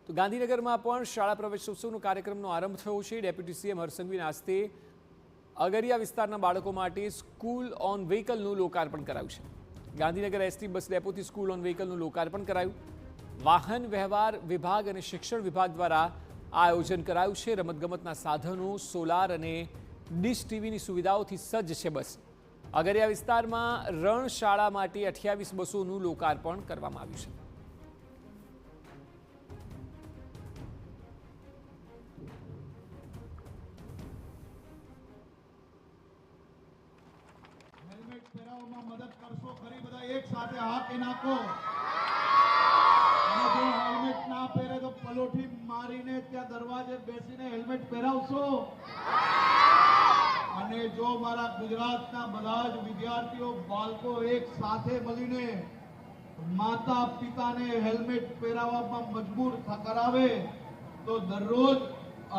તો ગાંધીનગરમાં પણ શાળા પ્રવેશોત્સવનો કાર્યક્રમનો આરંભ થયો છે। ડેપ્યુટી સીએમ હર્ષ સંઘવીના હસ્તે અગરિયા વિસ્તારના બાળકો માટે સ્કૂલ ઓન વ્હીકલનું લોકાર્પણ કરાયું છે। ગાંધીનગર એસટી બસ ડેપોથી સ્કૂલ ઓન વ્હીકલનું લોકાર્પણ કરાયું। વાહન વ્યવહાર વિભાગ અને શિક્ષણ વિભાગ દ્વારા આ આયોજન કરાયું છે। રમતગમતના સાધનો, સોલાર અને ડિશ ટીવીની સુવિધાઓથી સજ્જ છે બસ। અગરિયા વિસ્તારમાં રણ શાળા માટે 28 બસોનું લોકાર્પણ કરવામાં આવ્યું છે। મદદ કરશો ખરી? બધા એક સાથે હા કે નાખો। અને જો હેલ્મેટ ના પહેરે તો પલોઠી મારીને ત્યાં દરવાજે બેસીને હેલ્મેટ પહેરાવશો। અને જો મારા ગુજરાતના બધા જ વિદ્યાર્થીઓ બાળકો એક સાથે મળીને માતા પિતાને હેલ્મેટ પહેરાવવામાં મજબૂર કરાવે તો દરરોજ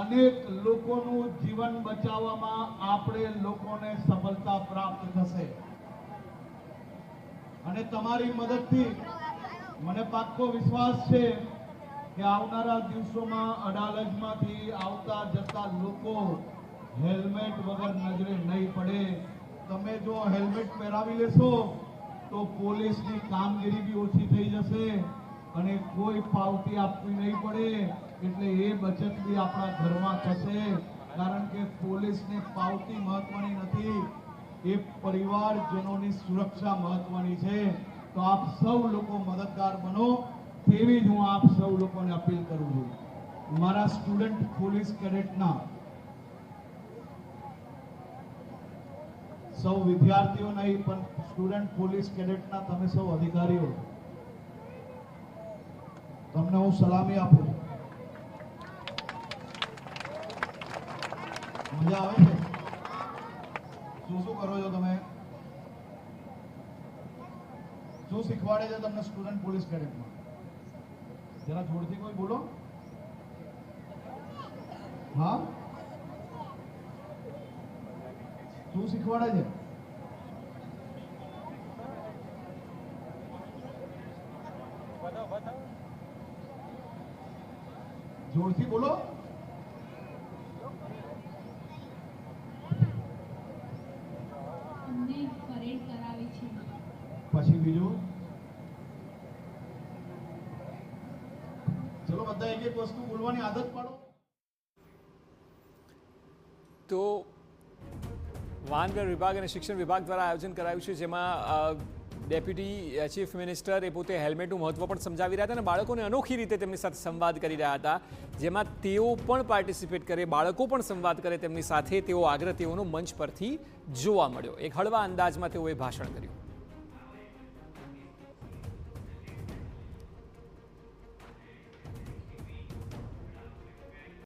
અનેક લોકોનું જીવન બચાવવામાં આપણે લોકોને સફળતા પ્રાપ્ત થશે। અને તમારી મદદથી મને પાક્કો વિશ્વાસ છે કે આવનારા દિવસોમાં અડાલજમાંથી આવતા જતા લોકો હેલ્મેટ વગર નજરે નહીં પડે। તમે જો હેલ્મેટ પહેરાવી લેશો તો પોલીસની કામગીરી બી ઓછી થઈ જશે અને કોઈ પાવતી આપવી નહીં પડે। એટલે એ બચત બી આપણા ઘરમાં થશે। કારણ કે પોલીસને પાવતી મહત્વની નથી, એ પરિવારજનોની સુરક્ષા મહત્વની છે। તો આપ સૌ લોકો મદદગાર બનો તેવી જ હું આપ સૌ લોકોને અપીલ કરું છું। મારા સ્ટુડન્ટ પોલીસ કેડેટના સૌ વિદ્યાર્થીઓ નહીં પણ સ્ટુડન્ટ પોલીસ કેડેટના તમે સૌ અધિકારીઓ, તમને હું સલામી આપું છું। મજા આવે છે? શું શું કરો છો તમે? શું શીખવાડે છે તમને સ્ટુડન્ટ પોલીસ કેડેટમાં? જરા જોરથી કોઈ બોલો। હા, શું શીખવાડે છે? જોરથી બોલો। પછી બીજું? ચલો બધા એક એક વસ્તુ બોલવાની આદત પાડો। તો વાહન વ્યવહાર વિભાગ અને શિક્ષણ વિભાગ દ્વારા આયોજન કરાયું છે, જેમાં ડેપ્યુટી ચીફ મિનિસ્ટર એ પોતે હેલ્મેટનું મહત્વ પણ સમજાવી રહ્યા હતા અને બાળકોને અનોખી રીતે તેમની સાથે સંવાદ કરી રહ્યા હતા, જેમાં તેઓ પણ પાર્ટિસિપેટ કરે, બાળકો પણ સંવાદ કરે તેમની સાથે તેવો આગ્રહ તેઓનો મંચ પરથી જોવા મળ્યો। એક હળવા અંદાજમાં તેઓએ ભાષણ કર્યું।